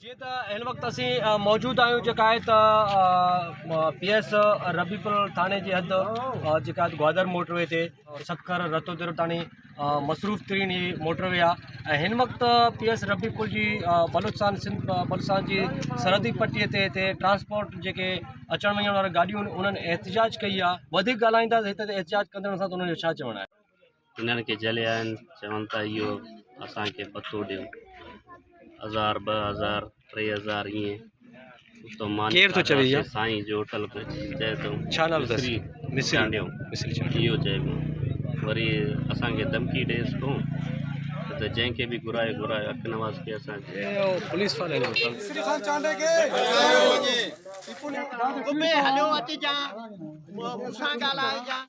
जी तो इन वक्त असी मौजूद आयूँ जेका है PS रबीपुर थाने की हद जेका ग्वादर मोटरवे ते सखर रतोदर ताणी मसरूफ़ तरीन ही मोटरवे आहे। इन वक्त PS रबीपुर जी बलूचिस्तान जी सरहदी पट्टीअ ते ट्रांसपोर्ट जेके अचण वञण वारी गाॾियूं उन्हनि एहतिजाज कई आहे। वधीक ॻाल्हाईंदासीं हिते एहतिजाज कंदड़ सां त उन्हनि जो छा चवणु आहे। इन्हनि खे जलिया आहिनि, चवनि था इहो असांखे पतो ॾियो 1000 2000 3000 ईअं तो मान केरु थो चवे इहा? साईं जो होटल पे चए थो छा नालो अथसि? मिस्री इहो चइबो वरी असांखे धमकी ॾेसि पोइ त जंहिंखे बि घुराए अख नवाज़ खे असांखे पुलिस वाले हलियो अची जा मूंसां ॻाल्हाए जा